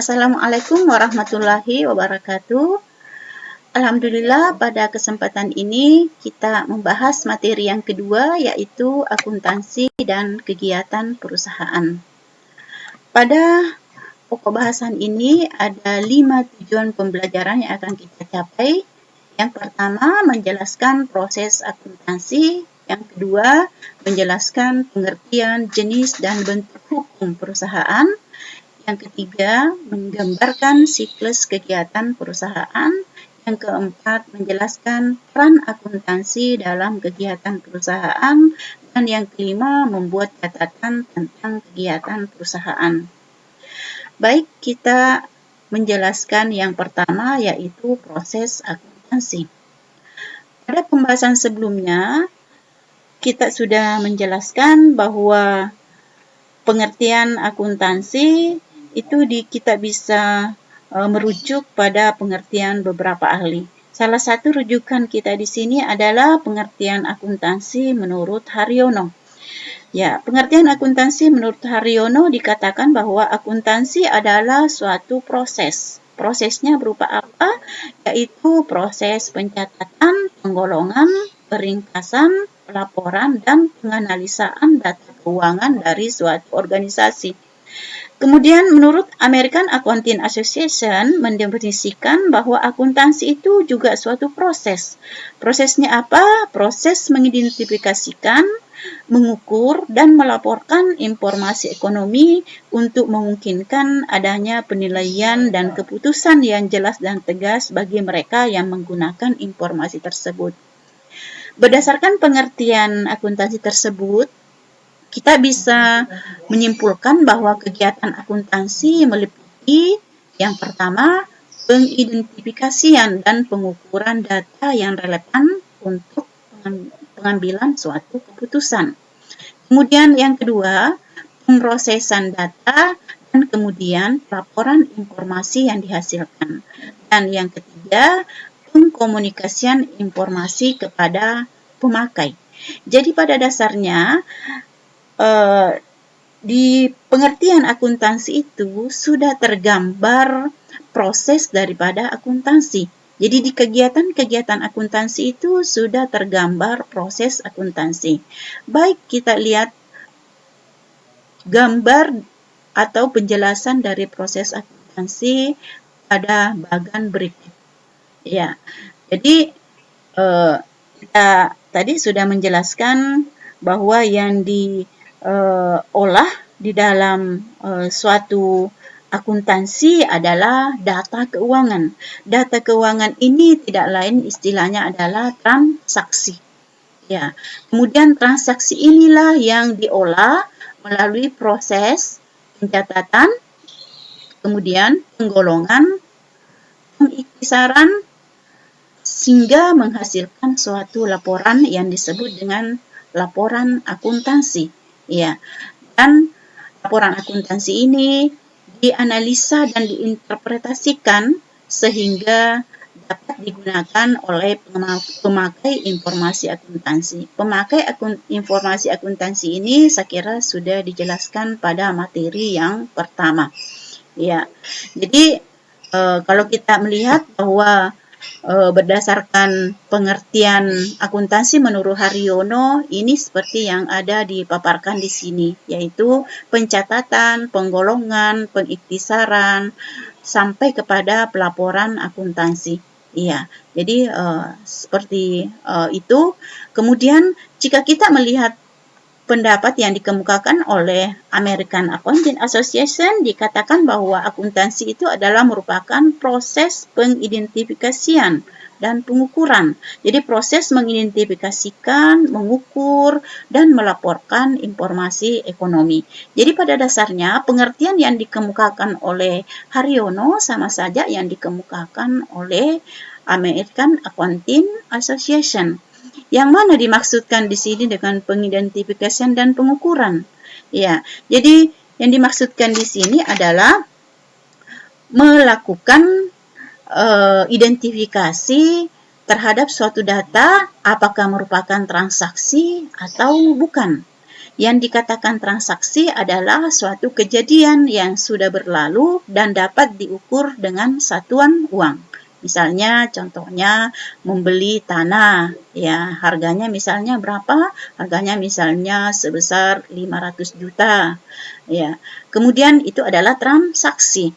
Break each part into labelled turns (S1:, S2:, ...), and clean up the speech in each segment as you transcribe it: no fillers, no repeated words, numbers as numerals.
S1: Assalamualaikum warahmatullahi wabarakatuh. Alhamdulillah, pada kesempatan ini kita membahas materi yang kedua, yaitu akuntansi dan kegiatan perusahaan. Pada pokok bahasan ini ada 5 tujuan pembelajaran yang akan kita capai. Yang pertama, menjelaskan proses akuntansi. Yang kedua, menjelaskan pengertian, jenis, dan bentuk hukum perusahaan. Yang ketiga, menggambarkan siklus kegiatan perusahaan. Yang keempat, menjelaskan peran akuntansi dalam kegiatan perusahaan. Dan yang kelima, membuat catatan tentang kegiatan perusahaan. Baik, kita menjelaskan yang pertama, yaitu proses akuntansi. Pada pembahasan sebelumnya, kita sudah menjelaskan bahwa pengertian akuntansi itu kita bisa merujuk pada pengertian beberapa ahli. Salah satu rujukan kita di sini adalah pengertian akuntansi menurut Haryono. Ya, pengertian akuntansi menurut Haryono dikatakan bahwa akuntansi adalah suatu proses. Prosesnya berupa apa? Yaitu proses pencatatan, penggolongan, peringkasan, pelaporan, dan penganalisaan data keuangan dari suatu organisasi. Kemudian menurut American Accounting Association mendefinisikan bahwa akuntansi itu juga suatu proses. Prosesnya apa? Proses mengidentifikasikan, mengukur, dan melaporkan informasi ekonomi untuk memungkinkan adanya penilaian dan keputusan yang jelas dan tegas bagi mereka yang menggunakan informasi tersebut. Berdasarkan pengertian akuntansi tersebut, kita bisa menyimpulkan bahwa kegiatan akuntansi meliputi yang pertama, pengidentifikasian dan pengukuran data yang relevan untuk pengambilan suatu keputusan. Kemudian yang kedua, pemrosesan data dan kemudian laporan informasi yang dihasilkan. Dan yang ketiga, pengkomunikasian informasi kepada pemakai. Jadi pada dasarnya di pengertian akuntansi itu sudah tergambar proses daripada akuntansi. Jadi di kegiatan-kegiatan akuntansi itu sudah tergambar proses akuntansi. Baik, kita lihat gambar atau penjelasan dari proses akuntansi pada bagan berikut. Ya, jadi kita tadi sudah menjelaskan bahwa yang diolah di dalam suatu akuntansi adalah data keuangan. Data keuangan ini tidak lain istilahnya adalah transaksi. Ya, kemudian transaksi inilah yang diolah melalui proses pencatatan, kemudian penggolongan, pengiktisaran, sehingga menghasilkan suatu laporan yang disebut dengan laporan akuntansi. Ya, dan laporan akuntansi ini dianalisa dan diinterpretasikan sehingga dapat digunakan oleh pemakai informasi akuntansi. Pemakai informasi akuntansi ini saya kira sudah dijelaskan pada materi yang pertama. Ya, jadi kalau kita melihat bahwa berdasarkan pengertian akuntansi menurut Haryono, ini seperti yang ada dipaparkan di sini, yaitu pencatatan, penggolongan, pengiktisaran, sampai kepada pelaporan akuntansi. Iya, jadi seperti itu. Kemudian jika kita melihat pendapat yang dikemukakan oleh American Accounting Association, dikatakan bahwa akuntansi itu adalah merupakan proses pengidentifikasian dan pengukuran. Jadi proses mengidentifikasikan, mengukur, dan melaporkan informasi ekonomi. Jadi pada dasarnya pengertian yang dikemukakan oleh Haryono sama saja yang dikemukakan oleh American Accounting Association. Yang mana dimaksudkan di sini dengan pengidentifikasian dan pengukuran? Ya, jadi yang dimaksudkan di sini adalah melakukan identifikasi terhadap suatu data apakah merupakan transaksi atau bukan. Yang dikatakan transaksi adalah suatu kejadian yang sudah berlalu dan dapat diukur dengan satuan uang. Misalnya, contohnya membeli tanah, ya harganya misalnya berapa? Harganya misalnya sebesar 500 juta. Ya, kemudian itu adalah transaksi.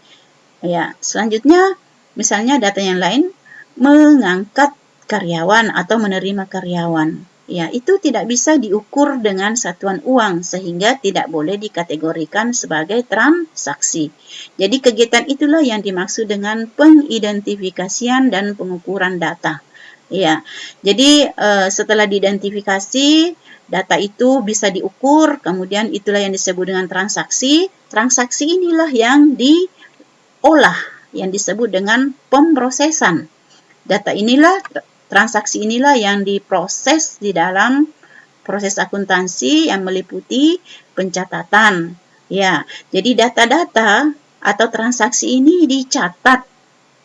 S1: Ya, selanjutnya misalnya data yang lain mengangkat karyawan atau menerima karyawan. Ya, itu tidak bisa diukur dengan satuan uang sehingga tidak boleh dikategorikan sebagai transaksi. Jadi kegiatan itulah yang dimaksud dengan pengidentifikasian dan pengukuran data. Ya, jadi setelah diidentifikasi, data itu bisa diukur, kemudian itulah yang disebut dengan transaksi. Transaksi inilah yang diolah, yang disebut dengan pemrosesan. Data inilah, transaksi inilah yang diproses di dalam proses akuntansi yang meliputi pencatatan. Ya, jadi data-data atau transaksi ini dicatat,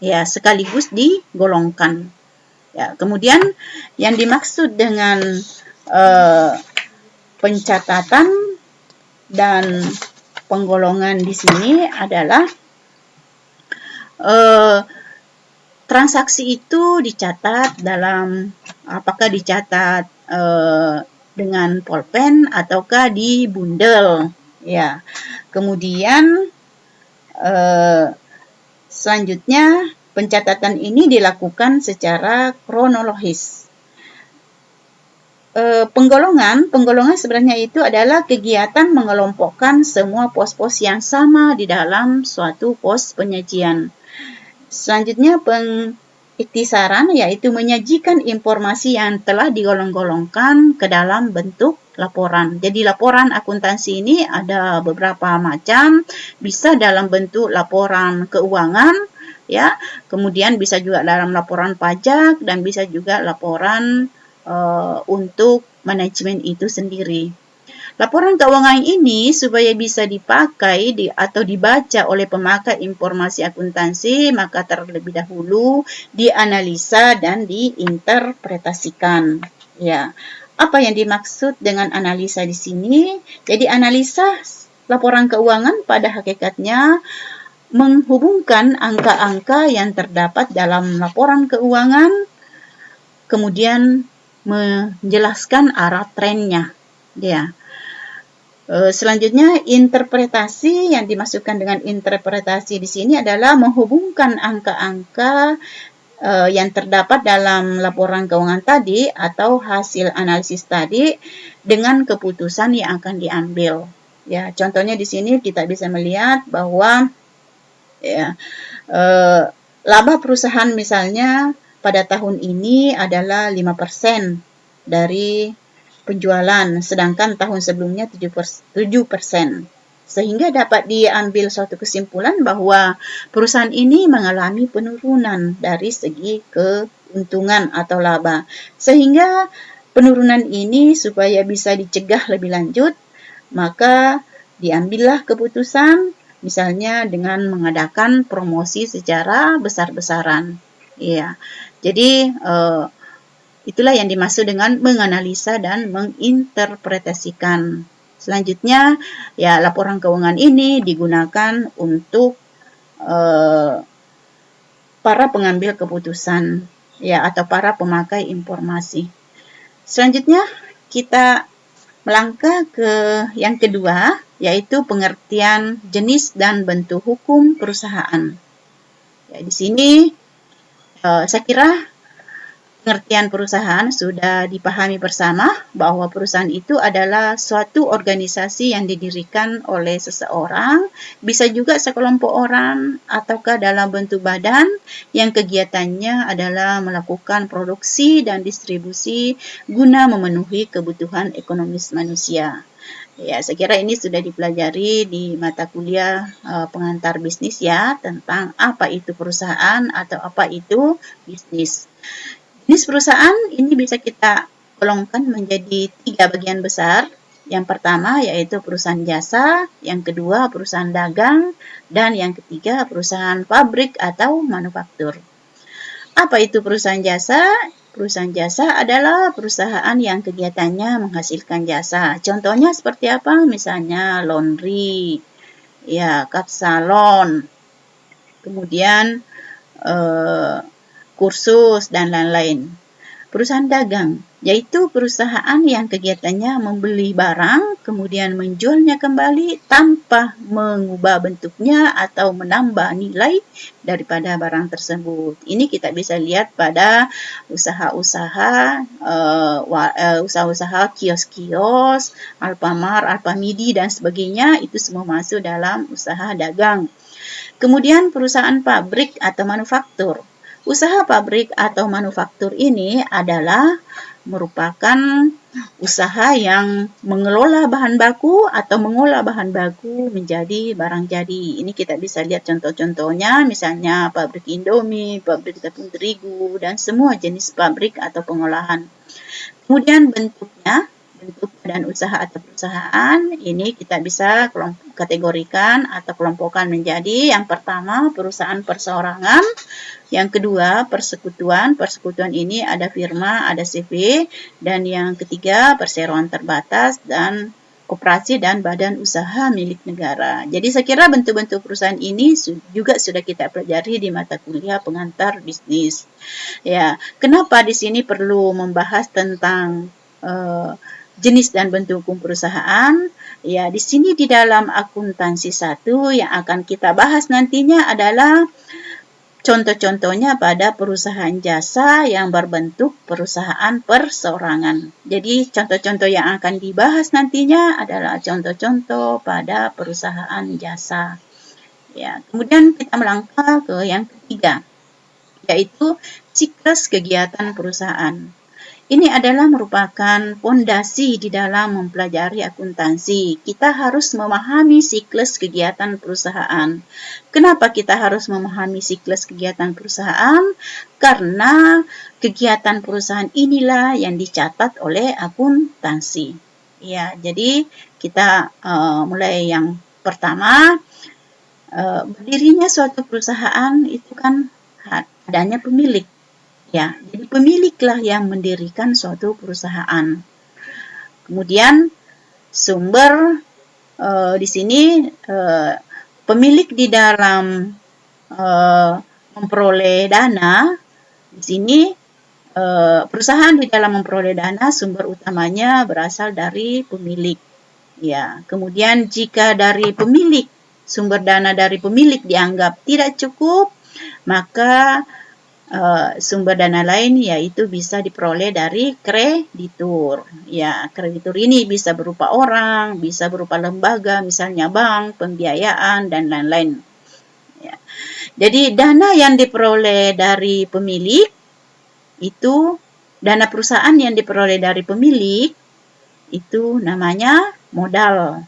S1: ya, sekaligus digolongkan. Ya, kemudian yang dimaksud dengan pencatatan dan penggolongan di sini adalah transaksi itu dicatat dalam, apakah dicatat dengan pulpen ataukah dibundel, ya. Kemudian selanjutnya pencatatan ini dilakukan secara kronologis. Penggolongan sebenarnya itu adalah kegiatan mengelompokkan semua pos-pos yang sama di dalam suatu pos penyajian. Selanjutnya pengiktisaran, yaitu menyajikan informasi yang telah digolong-golongkan ke dalam bentuk laporan. Jadi laporan akuntansi ini ada beberapa macam, bisa dalam bentuk laporan keuangan, ya, kemudian bisa juga dalam laporan pajak dan bisa juga laporan untuk manajemen itu sendiri. Laporan keuangan ini supaya bisa dipakai atau dibaca oleh pemakai informasi akuntansi, maka terlebih dahulu dianalisa dan diinterpretasikan. Ya, apa yang dimaksud dengan analisa di sini? Jadi analisa laporan keuangan pada hakikatnya menghubungkan angka-angka yang terdapat dalam laporan keuangan, kemudian menjelaskan arah trennya. Ya. Selanjutnya, interpretasi, yang dimaksudkan dengan interpretasi di sini adalah menghubungkan angka-angka yang terdapat dalam laporan keuangan tadi atau hasil analisis tadi dengan keputusan yang akan diambil. Ya, contohnya di sini kita bisa melihat bahwa ya, laba perusahaan misalnya pada tahun ini adalah 5% dari penjualan, sedangkan tahun sebelumnya 7%. Sehingga dapat diambil suatu kesimpulan bahwa perusahaan ini mengalami penurunan dari segi keuntungan atau laba. Sehingga penurunan ini supaya bisa dicegah lebih lanjut, maka diambillah keputusan misalnya dengan mengadakan promosi secara besar-besaran. Ya. Jadi itulah yang dimaksud dengan menganalisa dan menginterpretasikan. Selanjutnya, ya, laporan keuangan ini digunakan untuk para pengambil keputusan, ya, atau para pemakai informasi. Selanjutnya, kita melangkah ke yang kedua, yaitu pengertian jenis dan bentuk hukum perusahaan. Ya, di sini saya kira pengertian perusahaan sudah dipahami bersama bahwa perusahaan itu adalah suatu organisasi yang didirikan oleh seseorang, bisa juga sekelompok orang, ataukah dalam bentuk badan yang kegiatannya adalah melakukan produksi dan distribusi guna memenuhi kebutuhan ekonomis manusia. Ya, saya kira ini sudah dipelajari di mata kuliah pengantar bisnis, ya, tentang apa itu perusahaan atau apa itu bisnis. Jenis perusahaan ini bisa kita golongkan menjadi 3 bagian besar. Yang pertama yaitu perusahaan jasa, yang kedua perusahaan dagang, dan yang ketiga perusahaan pabrik atau manufaktur. Apa itu perusahaan jasa? Perusahaan jasa adalah perusahaan yang kegiatannya menghasilkan jasa. Contohnya seperti apa? Misalnya laundry, ya, kapsalon, kemudian kursus, dan lain-lain. Perusahaan dagang, yaitu perusahaan yang kegiatannya membeli barang, kemudian menjualnya kembali tanpa mengubah bentuknya atau menambah nilai daripada barang tersebut. Ini kita bisa lihat pada usaha-usaha kios-kios, Alfamart, Alfamidi, dan sebagainya, itu semua masuk dalam usaha dagang. Kemudian perusahaan pabrik atau manufaktur. Usaha pabrik atau manufaktur ini adalah merupakan usaha yang mengelola bahan baku atau mengolah bahan baku menjadi barang jadi. Ini kita bisa lihat contoh-contohnya, misalnya pabrik Indomie, pabrik tepung terigu, dan semua jenis pabrik atau pengolahan. Kemudian bentuk badan usaha atau perusahaan ini kita bisa kategorikan atau kelompokkan menjadi, yang pertama perusahaan perseorangan, yang kedua persekutuan ini ada firma, ada CV, dan yang ketiga perseroan terbatas, dan koperasi dan badan usaha milik negara. Jadi saya kira bentuk-bentuk perusahaan ini juga sudah kita pelajari di mata kuliah pengantar bisnis. Ya, kenapa di sini perlu membahas tentang jenis dan bentuk hukum perusahaan? Ya, di sini di dalam akuntansi 1 yang akan kita bahas nantinya adalah contoh-contohnya pada perusahaan jasa yang berbentuk perusahaan perseorangan. Jadi contoh-contoh yang akan dibahas nantinya adalah contoh-contoh pada perusahaan jasa. Ya, kemudian kita melangkah ke yang ketiga, yaitu siklus kegiatan perusahaan. Ini adalah merupakan fondasi di dalam mempelajari akuntansi. Kita harus memahami siklus kegiatan perusahaan. Kenapa kita harus memahami siklus kegiatan perusahaan? Karena kegiatan perusahaan inilah yang dicatat oleh akuntansi. Ya, jadi kita mulai yang pertama, berdirinya suatu perusahaan itu kan adanya pemilik. Ya, jadi pemiliklah yang mendirikan suatu perusahaan. Kemudian sumber di sini pemilik di dalam memperoleh dana. Di sini perusahaan di dalam memperoleh dana, sumber utamanya berasal dari pemilik. Ya, kemudian jika dari pemilik, sumber dana dari pemilik dianggap tidak cukup, maka sumber dana lain yaitu bisa diperoleh dari kreditur. Ya, kreditur ini bisa berupa orang, bisa berupa lembaga, misalnya bank, pembiayaan, dan lain-lain. Ya. Jadi dana yang diperoleh dari pemilik itu, dana perusahaan yang diperoleh dari pemilik itu namanya modal.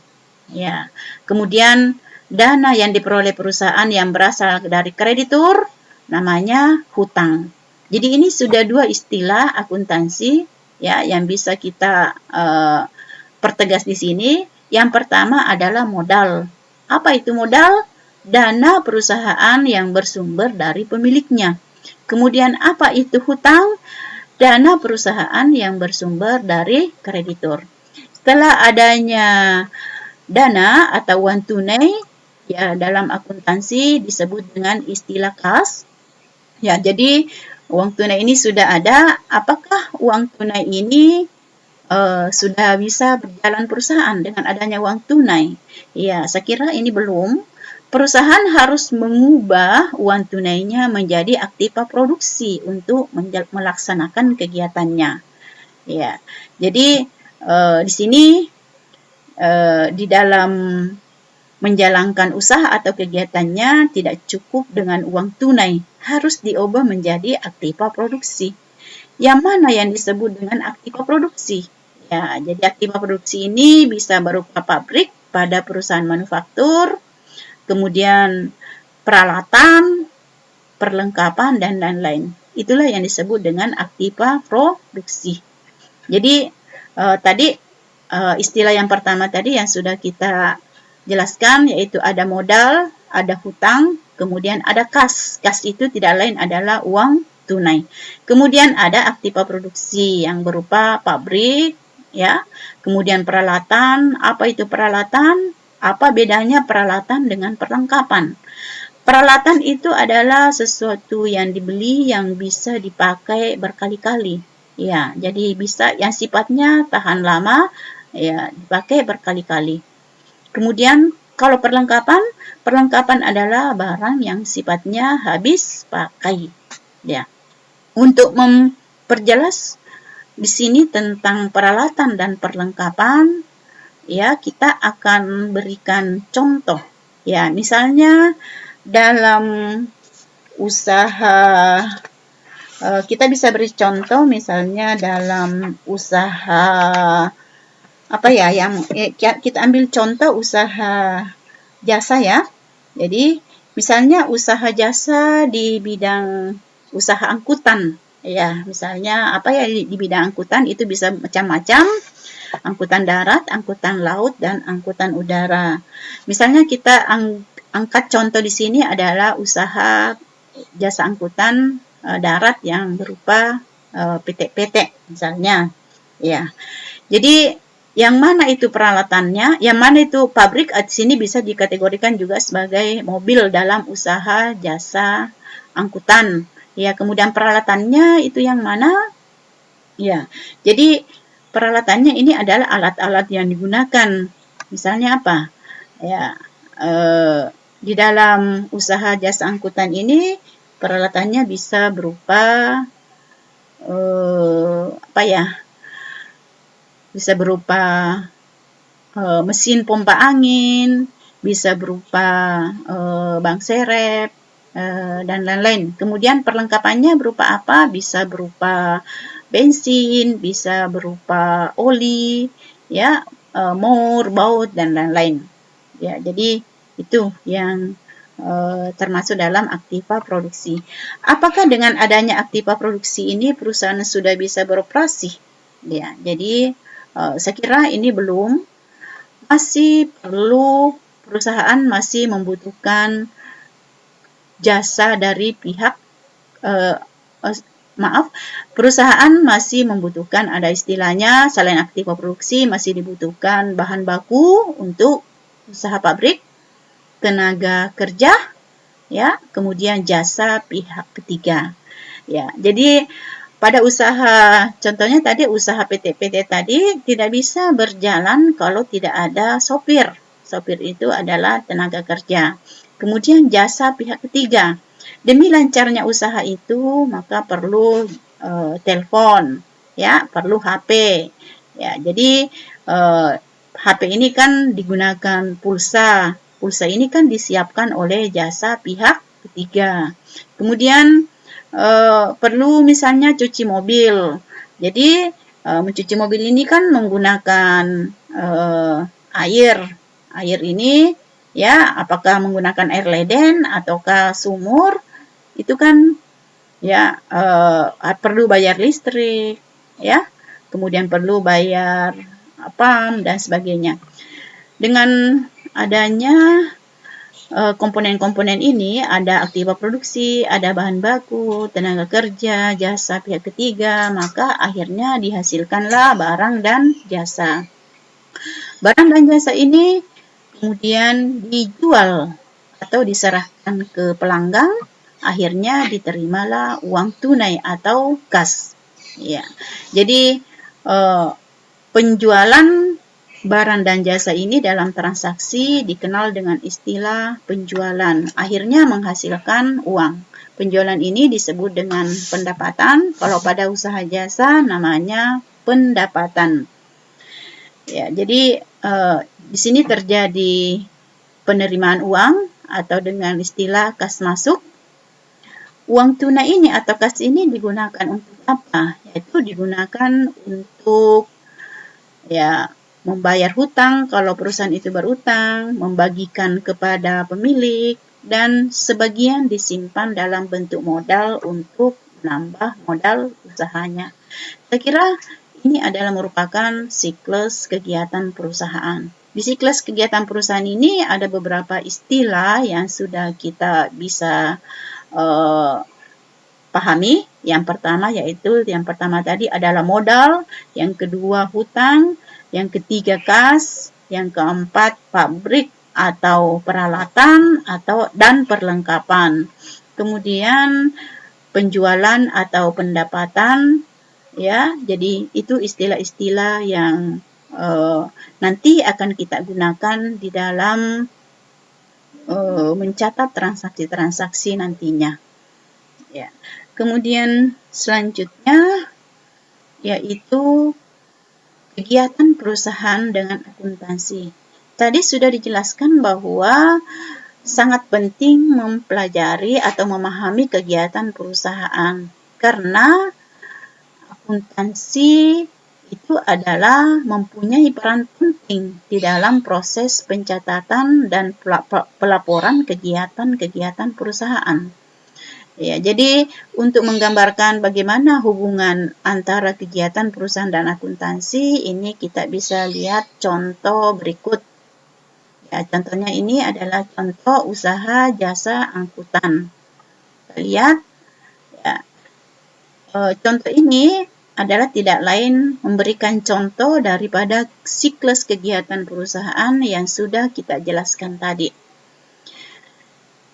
S1: Ya. Kemudian dana yang diperoleh perusahaan yang berasal dari kreditur namanya hutang. Jadi ini sudah dua istilah akuntansi ya yang bisa kita pertegas di sini. Yang pertama adalah modal. Apa itu modal? Dana perusahaan yang bersumber dari pemiliknya. Kemudian apa itu hutang? Dana perusahaan yang bersumber dari kreditur. Setelah adanya dana atau uang tunai, ya dalam akuntansi disebut dengan istilah kas. Ya, jadi uang tunai ini sudah ada. Apakah uang tunai ini sudah bisa berjalan perusahaan dengan adanya uang tunai? Ya, saya kira ini belum. Perusahaan harus mengubah uang tunainya menjadi aktiva produksi untuk melaksanakan kegiatannya. Ya, jadi di sini di dalam menjalankan usaha atau kegiatannya tidak cukup dengan uang tunai, harus diubah menjadi aktiva produksi. Yang mana yang disebut dengan aktiva produksi? Ya, jadi aktiva produksi ini bisa berupa pabrik pada perusahaan manufaktur, kemudian peralatan, perlengkapan, dan lain-lain. Itulah yang disebut dengan aktiva produksi. Jadi tadi istilah yang pertama tadi yang sudah kita jelaskan, yaitu ada modal, ada hutang, kemudian ada kas. Kas itu tidak lain adalah uang tunai. Kemudian ada aktiva produksi yang berupa pabrik, ya. Kemudian peralatan, apa itu peralatan? Apa bedanya peralatan dengan perlengkapan? Peralatan itu adalah sesuatu yang dibeli yang bisa dipakai berkali-kali. Ya, jadi bisa yang sifatnya tahan lama, ya, dipakai berkali-kali. Kemudian kalau perlengkapan, perlengkapan adalah barang yang sifatnya habis pakai. Ya. Untuk memperjelas di sini tentang peralatan dan perlengkapan, ya, kita akan berikan contoh. Ya, misalnya dalam usaha, kita bisa beri contoh misalnya dalam usaha apa ya, yang kita ambil contoh usaha jasa ya. Jadi misalnya usaha jasa di bidang usaha angkutan ya, misalnya apa ya, di bidang angkutan itu bisa macam-macam, angkutan darat, angkutan laut, dan angkutan udara. Misalnya kita angkat contoh di sini adalah usaha jasa angkutan darat yang berupa PT misalnya. Ya. Jadi yang mana itu peralatannya, yang mana itu pabrik, di sini bisa dikategorikan juga sebagai mobil dalam usaha jasa angkutan. Ya, kemudian peralatannya itu yang mana? Ya. Jadi peralatannya ini adalah alat-alat yang digunakan. Misalnya apa? Ya, di dalam usaha jasa angkutan ini peralatannya bisa berupa apa ya? Bisa berupa mesin pompa angin, bisa berupa bang serep, dan lain-lain. Kemudian perlengkapannya berupa apa? Bisa berupa bensin, bisa berupa oli, ya, mor, baut, dan lain-lain. Ya, jadi itu yang termasuk dalam aktiva produksi. Apakah dengan adanya aktiva produksi ini perusahaan sudah bisa beroperasi? Ya, jadi saya kira ini belum, masih perlu, perusahaan masih membutuhkan jasa dari pihak perusahaan masih membutuhkan, ada istilahnya selain aktiva produksi masih dibutuhkan bahan baku untuk usaha pabrik, tenaga kerja, ya, kemudian jasa pihak ketiga. Ya, jadi pada usaha, contohnya tadi usaha PT tadi tidak bisa berjalan kalau tidak ada sopir. Sopir itu adalah tenaga kerja. Kemudian jasa pihak ketiga. Demi lancarnya usaha itu, maka perlu telepon, ya, perlu HP. Ya, jadi HP ini kan digunakan pulsa. Pulsa ini kan disiapkan oleh jasa pihak ketiga. Kemudian perlu misalnya cuci mobil. Jadi mencuci mobil ini kan menggunakan air. Air ini ya, apakah menggunakan air leden ataukah sumur, itu kan ya perlu bayar listrik, ya. Kemudian perlu bayar pam dan sebagainya. Dengan adanya komponen-komponen ini, ada aktiva produksi, ada bahan baku, tenaga kerja, jasa pihak ketiga, maka akhirnya dihasilkanlah barang dan jasa. Barang dan jasa ini kemudian dijual atau diserahkan ke pelanggan, akhirnya diterimalah uang tunai atau kas. Ya. Jadi penjualan barang dan jasa ini dalam transaksi dikenal dengan istilah penjualan. Akhirnya menghasilkan uang. Penjualan ini disebut dengan pendapatan. Kalau pada usaha jasa namanya pendapatan. Ya, jadi di sini terjadi penerimaan uang atau dengan istilah kas masuk. Uang tunai ini atau kas ini digunakan untuk apa? Yaitu digunakan untuk ya membayar hutang kalau perusahaan itu berutang, membagikan kepada pemilik, dan sebagian disimpan dalam bentuk modal untuk menambah modal usahanya. Saya kira ini adalah merupakan siklus kegiatan perusahaan. Di siklus kegiatan perusahaan ini ada beberapa istilah yang sudah kita bisa pahami. Yang pertama tadi adalah modal, yang kedua hutang, yang ketiga kas, yang keempat pabrik atau peralatan dan perlengkapan. Kemudian penjualan atau pendapatan, ya. Jadi itu istilah-istilah yang nanti akan kita gunakan di dalam mencatat transaksi-transaksi nantinya. Ya. Kemudian selanjutnya yaitu kegiatan perusahaan dengan akuntansi. Tadi sudah dijelaskan bahwa sangat penting mempelajari atau memahami kegiatan perusahaan karena akuntansi itu adalah mempunyai peran penting di dalam proses pencatatan dan pelaporan kegiatan-kegiatan perusahaan. Ya, jadi untuk menggambarkan bagaimana hubungan antara kegiatan perusahaan dan akuntansi, ini kita bisa lihat contoh berikut. Ya, contohnya ini adalah contoh usaha jasa angkutan. Kita lihat, ya, contoh ini adalah tidak lain memberikan contoh daripada siklus kegiatan perusahaan yang sudah kita jelaskan tadi.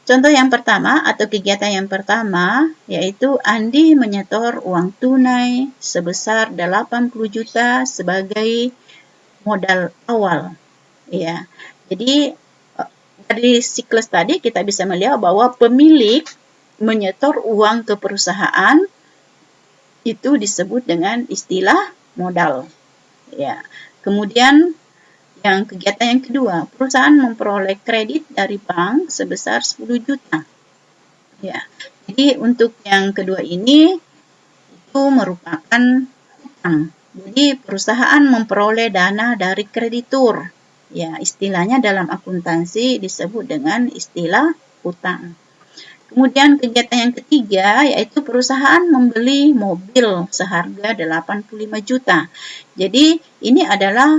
S1: Contoh yang pertama atau kegiatan yang pertama yaitu Andi menyetor uang tunai sebesar 80 juta sebagai modal awal. Ya. Jadi dari siklus tadi kita bisa melihat bahwa pemilik menyetor uang ke perusahaan itu disebut dengan istilah modal. Ya. Kemudian yang kegiatan yang kedua, perusahaan memperoleh kredit dari bank sebesar 10 juta. Ya. Jadi untuk yang kedua ini itu merupakan hutang. Jadi perusahaan memperoleh dana dari kreditur. Ya, istilahnya dalam akuntansi disebut dengan istilah hutang. Kemudian kegiatan yang ketiga yaitu perusahaan membeli mobil seharga 85 juta. Jadi ini adalah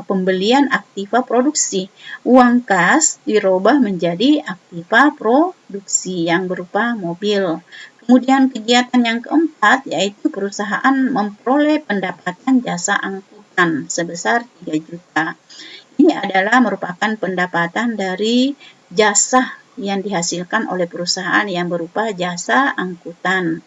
S1: pembelian aktiva produksi. Uang kas dirubah menjadi aktiva produksi yang berupa mobil. Kemudian kegiatan yang keempat yaitu perusahaan memperoleh pendapatan jasa angkutan sebesar 3 juta. Ini adalah merupakan pendapatan dari jasa yang dihasilkan oleh perusahaan yang berupa jasa angkutan.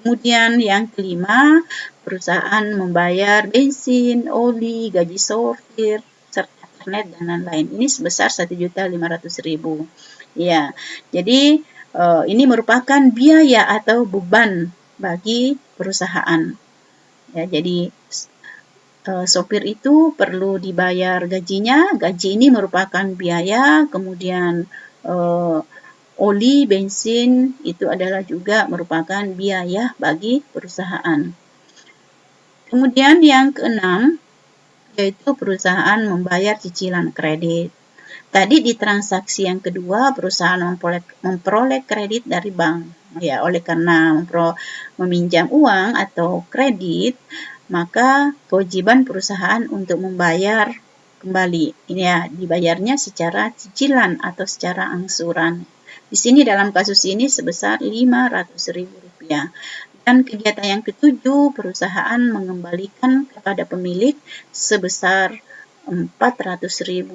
S1: Kemudian yang kelima, perusahaan membayar bensin, oli, gaji sortir, serta internet dan lain-lain. Ini sebesar 1.500.000. Ya, jadi ini merupakan biaya atau beban bagi perusahaan. Ya, jadi sopir itu perlu dibayar gajinya. Gaji ini merupakan biaya, kemudian oli, bensin itu adalah juga merupakan biaya bagi perusahaan. Kemudian yang keenam yaitu perusahaan membayar cicilan kredit. Tadi di transaksi yang kedua perusahaan memperoleh kredit dari bank. Ya, oleh karena meminjam uang atau kredit, maka kewajiban perusahaan untuk membayar kembali. Ini ya, dibayarnya secara cicilan atau secara angsuran. Di sini dalam kasus ini sebesar Rp500.000. Dan kegiatan yang ketujuh, perusahaan mengembalikan kepada pemilik sebesar Rp400.000.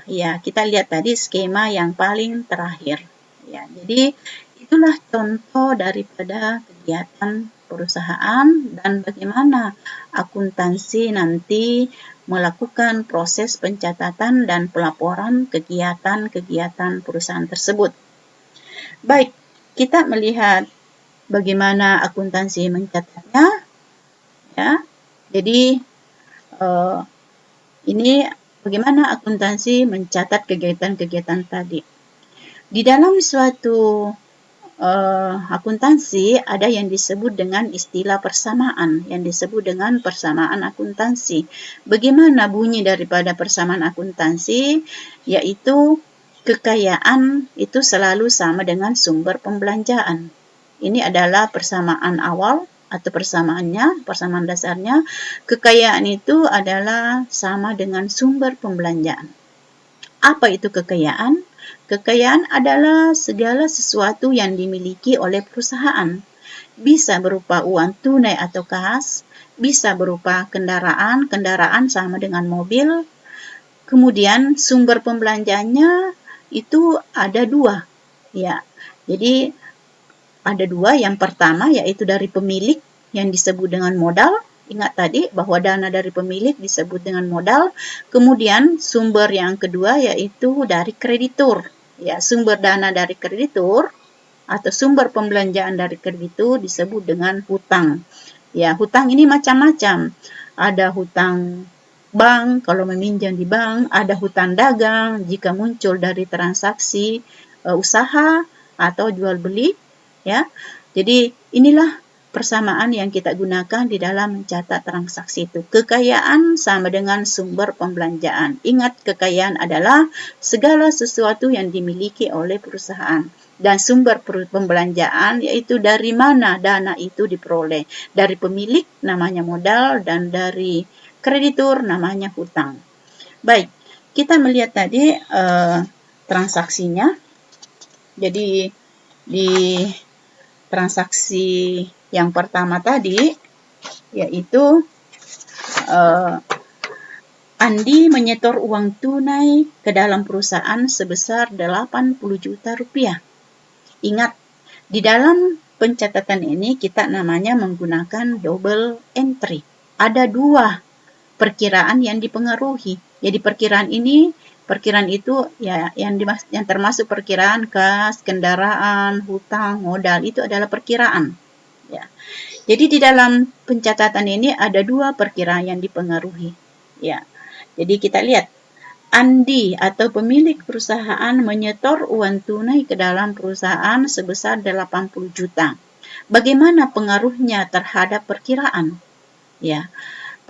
S1: Ya, kita lihat tadi skema yang paling terakhir. Ya, jadi itulah contoh daripada kegiatan perusahaan dan bagaimana akuntansi nanti melakukan proses pencatatan dan pelaporan kegiatan-kegiatan perusahaan tersebut. Baik, kita melihat bagaimana akuntansi mencatatnya. Ya, jadi ini bagaimana akuntansi mencatat kegiatan-kegiatan tadi. Di dalam suatu akuntansi ada yang disebut dengan istilah persamaan, yang disebut dengan persamaan akuntansi. Bagaimana bunyi daripada persamaan akuntansi? Yaitu kekayaan itu selalu sama dengan sumber pembelanjaan. Ini adalah persamaan awal atau persamaan dasarnya. Kekayaan itu adalah sama dengan sumber pembelanjaan. Apa itu kekayaan? Kekayaan adalah segala sesuatu yang dimiliki oleh perusahaan bisa berupa uang tunai atau kas, bisa berupa kendaraan, kendaraan sama dengan mobil. Kemudian sumber pembelanjaannya itu ada dua, ya. Jadi ada dua. Yang pertama yaitu dari pemilik yang disebut dengan modal. Ingat tadi bahwa dana dari pemilik disebut dengan modal. Kemudian sumber yang kedua yaitu dari kreditur. Ya, sumber dana dari kreditur atau sumber pembelanjaan dari kreditur disebut dengan hutang. Ya, hutang ini macam-macam. Ada hutang bank kalau meminjam di bank, ada hutang dagang jika muncul dari transaksi usaha atau jual beli, ya. Jadi inilah persamaan yang kita gunakan di dalam mencatat transaksi itu. Kekayaan sama dengan sumber pembelanjaan. Ingat, kekayaan adalah segala sesuatu yang dimiliki oleh perusahaan. Dan sumber pembelanjaan yaitu dari mana dana itu diperoleh. Dari pemilik namanya modal dan dari kreditur namanya hutang. Baik, kita melihat tadi transaksinya. Jadi di transaksi yang pertama tadi yaitu Andi menyetor uang tunai ke dalam perusahaan sebesar 80 juta rupiah. Ingat, di dalam pencatatan ini kita namanya menggunakan double entry. Ada dua perkiraan yang dipengaruhi. Jadi perkiraan itu ya yang termasuk perkiraan kas, kendaraan, hutang, modal itu adalah perkiraan. Ya. Jadi di dalam pencatatan ini ada dua perkiraan yang dipengaruhi. Ya. Jadi kita lihat, Andi atau pemilik perusahaan menyetor uang tunai ke dalam perusahaan sebesar 80 juta. Bagaimana pengaruhnya terhadap perkiraan? Ya.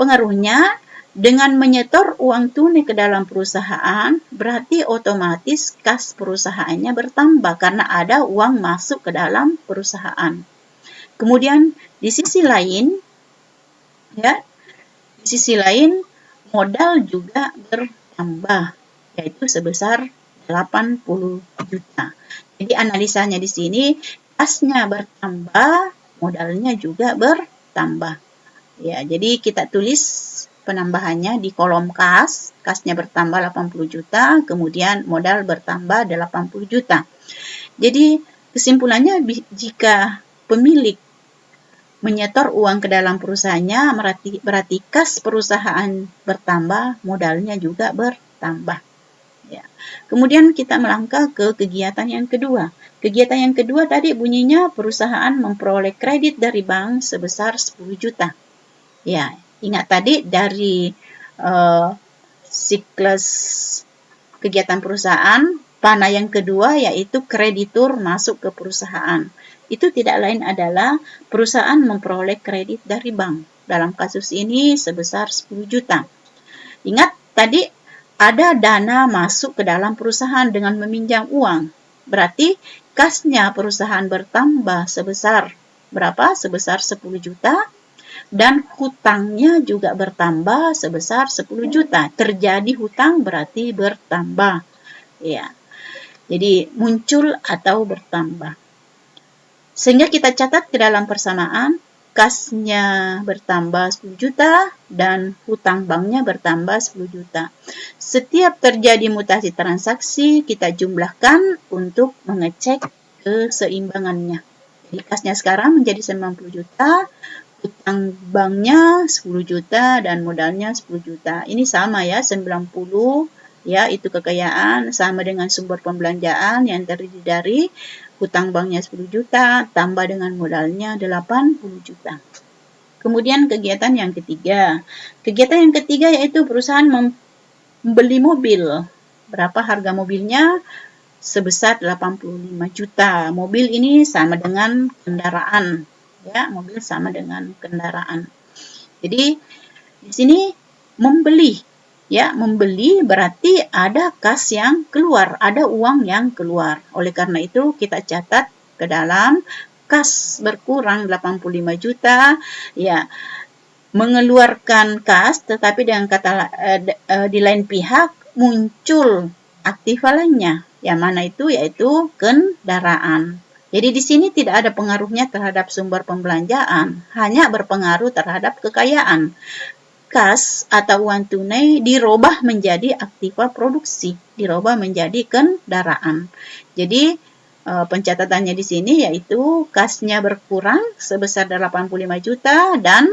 S1: Pengaruhnya dengan menyetor uang tunai ke dalam perusahaan, berarti otomatis kas perusahaannya bertambah karena ada uang masuk ke dalam perusahaan. Kemudian di sisi lain, modal juga bertambah, yaitu sebesar 80 juta. Jadi analisanya di sini, kasnya bertambah, modalnya juga bertambah. Ya, jadi kita tulis penambahannya di kolom kas, kasnya bertambah 80 juta, kemudian modal bertambah 80 juta. Jadi kesimpulannya jika pemilik menyetor uang ke dalam perusahaannya, berarti kas perusahaan bertambah, modalnya juga bertambah. Ya. Kemudian kita melangkah ke kegiatan yang kedua. Kegiatan yang kedua tadi bunyinya perusahaan memperoleh kredit dari bank sebesar 10 juta. Ya, ingat tadi dari siklus kegiatan perusahaan, panah yang kedua yaitu kreditur masuk ke perusahaan. Itu tidak lain adalah perusahaan memperoleh kredit dari bank. Dalam kasus ini sebesar 10 juta. Ingat tadi ada dana masuk ke dalam perusahaan dengan meminjam uang. Berarti kasnya perusahaan bertambah sebesar berapa? Sebesar 10 juta. Dan hutangnya juga bertambah sebesar 10 juta. Terjadi hutang berarti bertambah. Ya. Jadi muncul atau bertambah. Sehingga kita catat ke dalam persamaan, kasnya bertambah 10 juta dan hutang banknya bertambah 10 juta. Setiap terjadi mutasi transaksi, kita jumlahkan untuk mengecek keseimbangannya. Jadi kasnya sekarang menjadi 90 juta, hutang banknya 10 juta dan modalnya 10 juta. Ini sama ya, 90 ya, itu kekayaan sama dengan sumber pembelanjaan yang terdiri dari hutang banknya 10 juta tambah dengan modalnya 80 juta. Kemudian kegiatan yang ketiga. Kegiatan yang ketiga yaitu perusahaan membeli mobil. Berapa harga mobilnya? Sebesar 85 juta. Mobil ini sama dengan kendaraan. Ya, mobil sama dengan kendaraan. Jadi di sini membeli, ya, membeli berarti ada kas yang keluar, ada uang yang keluar. Oleh karena itu kita catat ke dalam kas berkurang 85 juta, ya, mengeluarkan kas, tetapi dengan kata di lain pihak muncul aktiva lainnya. Yang mana itu? Yaitu kendaraan. Jadi di sini tidak ada pengaruhnya terhadap sumber pembelanjaan, hanya berpengaruh terhadap kekayaan. Kas atau uang tunai dirubah menjadi aktiva produksi, dirubah menjadi kendaraan. Jadi pencatatannya di sini yaitu kasnya berkurang sebesar 85 juta dan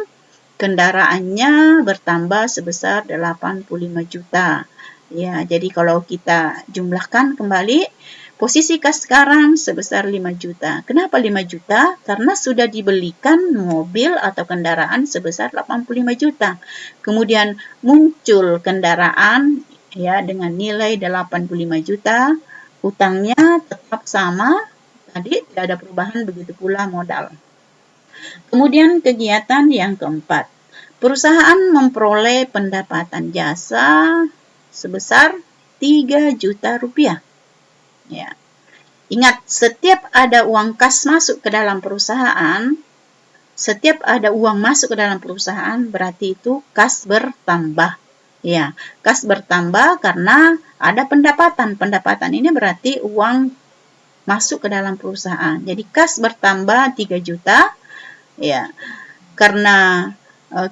S1: kendaraannya bertambah sebesar 85 juta. Ya, jadi kalau kita jumlahkan kembali, posisi kas sekarang sebesar 5 juta. Kenapa 5 juta? Karena sudah dibelikan mobil atau kendaraan sebesar 85 juta. Kemudian muncul kendaraan ya dengan nilai 85 juta, hutangnya tetap sama, tadi tidak ada perubahan, begitu pula modal. Kemudian kegiatan yang keempat, perusahaan memperoleh pendapatan jasa sebesar 3 juta rupiah. Ya. Ingat, setiap ada uang kas masuk ke dalam perusahaan, setiap ada uang masuk ke dalam perusahaan, berarti itu kas bertambah. Ya, kas bertambah karena ada pendapatan. Pendapatan ini berarti uang masuk ke dalam perusahaan. Jadi kas bertambah 3 juta. Ya, karena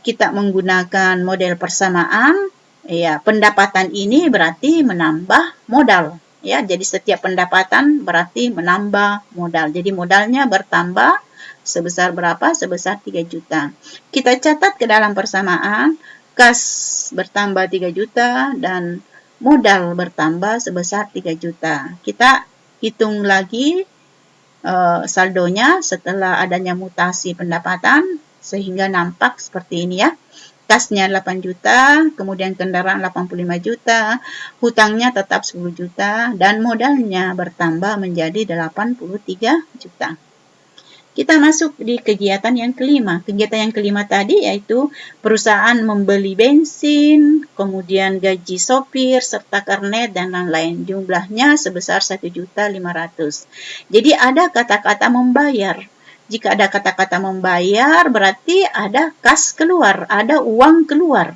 S1: kita menggunakan model persamaan, ya, pendapatan ini berarti menambah modal. Ya, jadi setiap pendapatan berarti menambah modal. Jadi modalnya bertambah sebesar berapa? Sebesar 3 juta. Kita catat ke dalam persamaan, kas bertambah 3 juta dan modal bertambah sebesar 3 juta. Kita hitung lagi saldonya setelah adanya mutasi pendapatan sehingga nampak seperti ini ya. Kasnya 8 juta, kemudian kendaraan 85 juta, hutangnya tetap 10 juta, dan modalnya bertambah menjadi 83 juta. Kita masuk di kegiatan yang kelima. Kegiatan yang kelima tadi yaitu perusahaan membeli bensin, kemudian gaji sopir, serta kernet, dan lain-lain. Jumlahnya sebesar 1.500.000. Jadi ada kata-kata membayar. Jika ada kata-kata membayar, berarti ada kas keluar, ada uang keluar.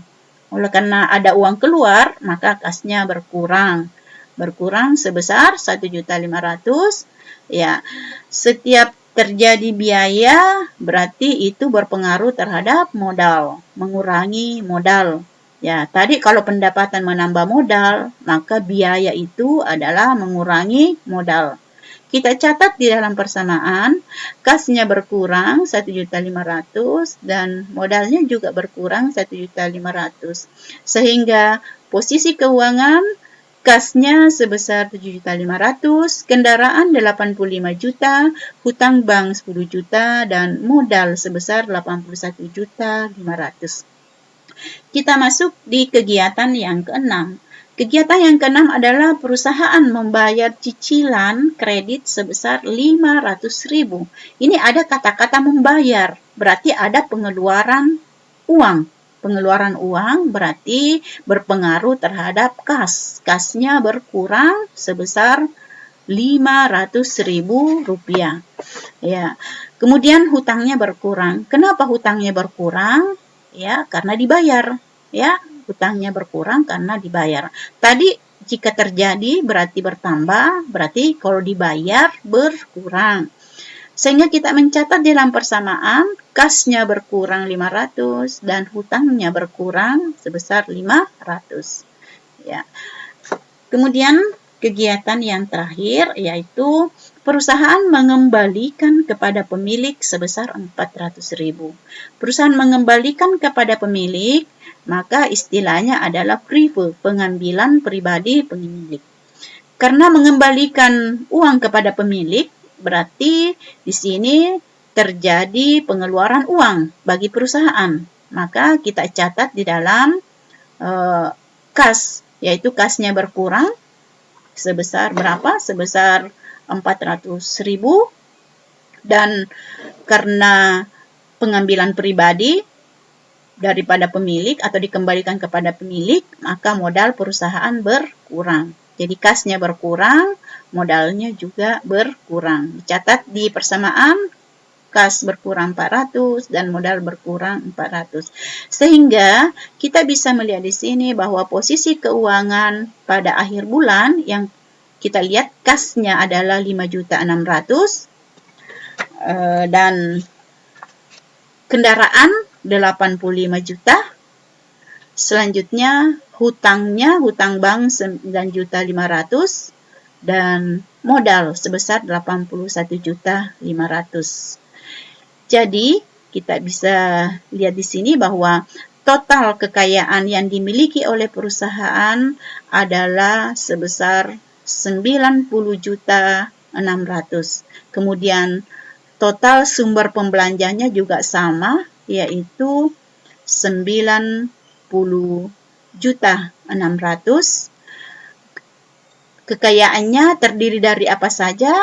S1: Oleh karena ada uang keluar, maka kasnya berkurang. Berkurang sebesar 1.500.000. Ya, setiap terjadi biaya, berarti itu berpengaruh terhadap modal, mengurangi modal. Ya, tadi kalau pendapatan menambah modal, maka biaya itu adalah mengurangi modal. Kita catat di dalam persamaan, kasnya berkurang 1.500.000 dan modalnya juga berkurang 1.500.000. Sehingga posisi keuangan kasnya sebesar 7.500.000, kendaraan 85 juta, hutang bank 10 juta, dan modal sebesar 81.500.000. Kita masuk di kegiatan yang keenam. Kegiatan yang keenam adalah perusahaan membayar cicilan kredit sebesar 500.000. Ini ada kata-kata membayar, berarti ada pengeluaran uang. Pengeluaran uang berarti berpengaruh terhadap kas. Kasnya berkurang sebesar 500.000 rupiah. Ya. Kemudian hutangnya berkurang. Kenapa hutangnya berkurang? Ya, karena dibayar. Ya, hutangnya berkurang karena dibayar. Tadi jika terjadi berarti bertambah, berarti kalau dibayar berkurang. Sehingga kita mencatat dalam persamaan, kasnya berkurang 500 dan hutangnya berkurang sebesar 500. Ya. Kemudian kegiatan yang terakhir yaitu perusahaan mengembalikan kepada pemilik sebesar 400.000. Perusahaan mengembalikan kepada pemilik, maka istilahnya adalah prive, pengambilan pribadi pemilik. Karena mengembalikan uang kepada pemilik, berarti di sini terjadi pengeluaran uang bagi perusahaan. Maka kita catat di dalam kas, yaitu kasnya berkurang sebesar berapa? Sebesar 400.000, dan karena pengambilan pribadi daripada pemilik atau dikembalikan kepada pemilik, maka modal perusahaan berkurang. Jadi kasnya berkurang, modalnya juga berkurang. Dicatat di persamaan, kas berkurang 400 dan modal berkurang 400. Sehingga kita bisa melihat di sini bahwa posisi keuangan pada akhir bulan yang kita lihat kasnya adalah 5.600.000, dan kendaraan 85 juta. Selanjutnya hutangnya, hutang bank 9.500.000 dan modal sebesar 81.500.000. Jadi, kita bisa lihat di sini bahwa total kekayaan yang dimiliki oleh perusahaan adalah sebesar 90.600.000. Kemudian total sumber pembelanjanya juga sama, yaitu 90.600.000. Kekayaannya terdiri dari apa saja?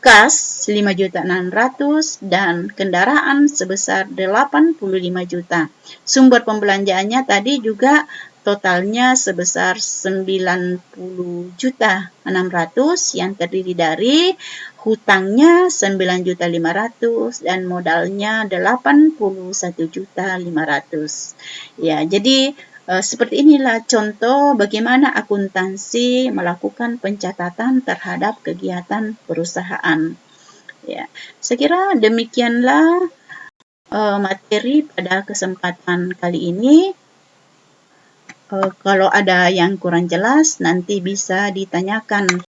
S1: Kas 5.600.000 dan kendaraan sebesar 85 juta. Sumber pembelanjaannya tadi juga totalnya sebesar 90.600.000 yang terdiri dari hutangnya 9.500.000 dan modalnya 81.500.000. Ya, jadi seperti inilah contoh bagaimana akuntansi melakukan pencatatan terhadap kegiatan perusahaan. Ya, saya kira demikianlah materi pada kesempatan kali ini. Kalau ada yang kurang jelas, nanti bisa ditanyakan.